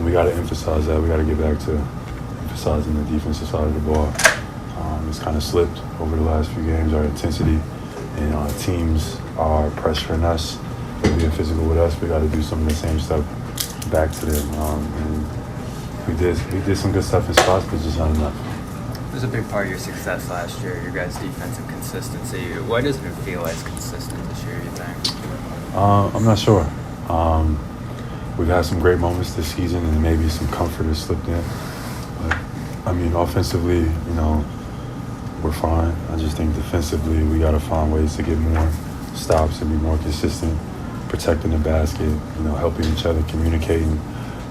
And we got to emphasize that. We got to get back to emphasizing the defensive side of the ball. It's kind of slipped over the last few games, our intensity, and teams are pressuring us. They're being physical with us. We got to do some of the same stuff back to them. And we did some good stuff in spots, but just not enough. It was a big part of your success last year, your guys' defensive consistency. Why doesn't it feel as consistent this year, you think? I'm not sure. We've had some great moments this season, and maybe some comfort has slipped in. But, I mean, offensively, we're fine. I just think defensively, we got to find ways to get more stops and be more consistent, protecting the basket, helping each other, communicating,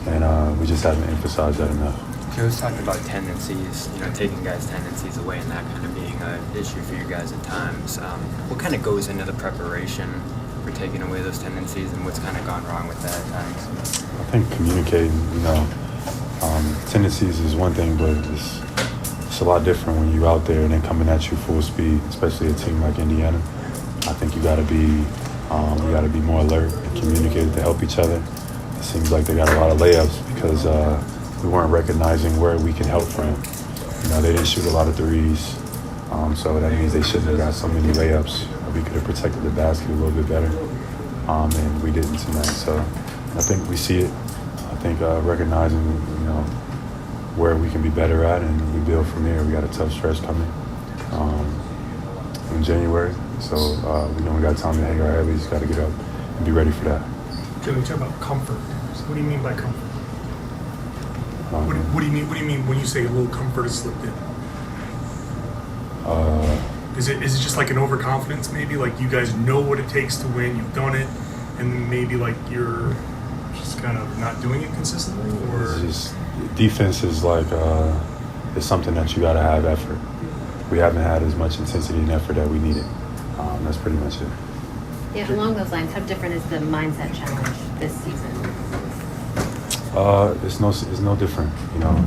and we just haven't emphasized that enough. Joe's talked about tendencies, taking guys' tendencies away and that kind of being an issue for you guys at times. What kind of goes into the preparation for taking away those tendencies, and what's kind of gone wrong with that at times? I think communicating, tendencies is one thing, but it's a lot different when you're out there and they're coming at you full speed, especially a team like Indiana. I think you got to be more alert and communicate to help each other. It seems like they got a lot of layups because we weren't recognizing where we can help from. They didn't shoot a lot of threes, so that means they shouldn't have got so many layups. We could have protected the basket a little bit better, and we didn't tonight. So I think we see it. I think recognizing, where we can be better at, and we build from there. We got a tough stretch coming in January, so we got time to hang our head. We just got to get up and be ready for that. Jaylen, you talk about comfort. So what do you mean by comfort? What do you mean when you say a little comfort has slipped in? Is it just like an overconfidence maybe? Like you guys know what it takes to win, you've done it, and maybe like you're just kind of not doing it consistently? Or it's just, defense is like it's something that you got to have effort. We haven't had as much intensity and effort that we needed. That's pretty much it. Yeah, along those lines, how different is the mindset challenge this season? It's no different.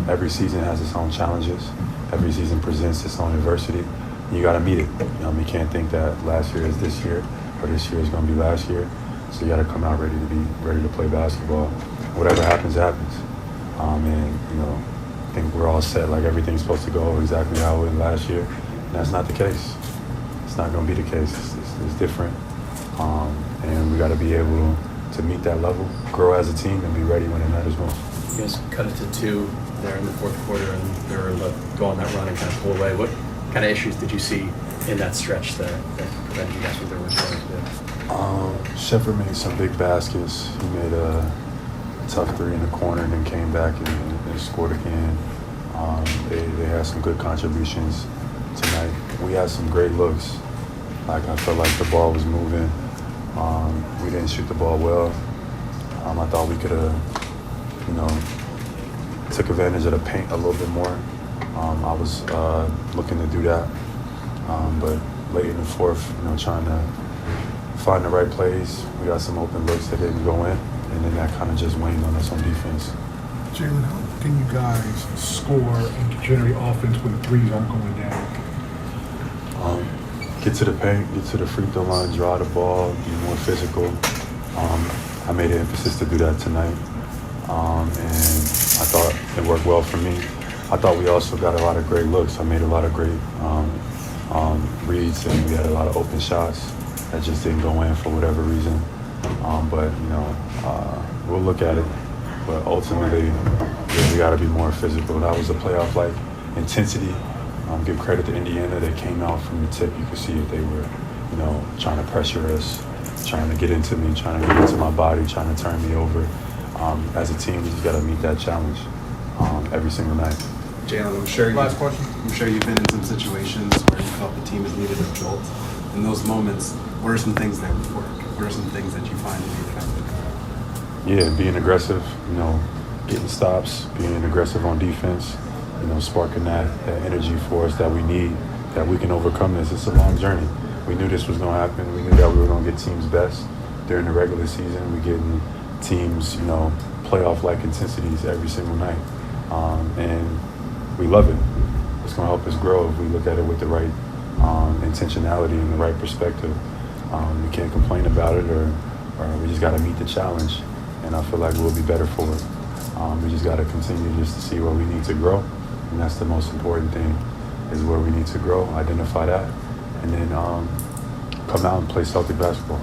Every season has its own challenges. Every season presents its own adversity. You got to meet it. You can't think that last year is this year or this year is going to be last year. So you got to come out ready to play basketball. Whatever happens, happens. I think we're all set. Like everything's supposed to go exactly how it went last year. And that's not the case. It's not going to be the case. It's different. And we got to be able to meet that level, grow as a team, and be ready when it matters most. You guys cut it to 2 there in the fourth quarter, and they were able to go on that run and kind of pull away. What kind of issues did you see in that stretch that prevented you guys from doing what you wanted to do? Shepard made some big baskets. He made a tough 3 in the corner and then came back and scored again. They had some good contributions tonight. We had some great looks. I felt like the ball was moving. We didn't shoot the ball well. I thought we could have, took advantage of the paint a little bit more. I was looking to do that, but late in the fourth, trying to find the right plays. We got some open looks that didn't go in, and then that kind of just waned on us on defense. Jaylen, how can you guys score and generate offense when the threes aren't going down? Get to the paint, get to the free throw line, draw the ball, be more physical. I made an emphasis to do that tonight, and I thought it worked well for me. I thought we also got a lot of great looks. I made a lot of great reads, and we had a lot of open shots that just didn't go in for whatever reason. But we'll look at it. But ultimately, we got to be more physical. That was a playoff-like intensity. Give credit to Indiana. They came out from the tip. You could see it. They were, trying to pressure us, trying to get into me, trying to get into my body, trying to turn me over. As a team, we just got to meet that challenge every single night. Jaylen, I'm sure last question. I'm sure you've been in some situations where you felt the team has needed a jolt. In those moments, what are some things that work? What are some things that you find to be effective? Yeah, being aggressive, getting stops, being aggressive on defense, sparking that energy for us that we need, that we can overcome this. It's a long journey. We knew this was going to happen. We knew that we were going to get teams best during the regular season. We're getting teams, playoff-like intensities every single night. And we love it. It's going to help us grow if we look at it with the right intentionality and the right perspective. We can't complain about it, or we just got to meet the challenge. And I feel like we'll be better for it. We just got to continue just to see where we need to grow, and that's the most important thing, is where we need to grow, identify that, and then come out and play Celtic basketball.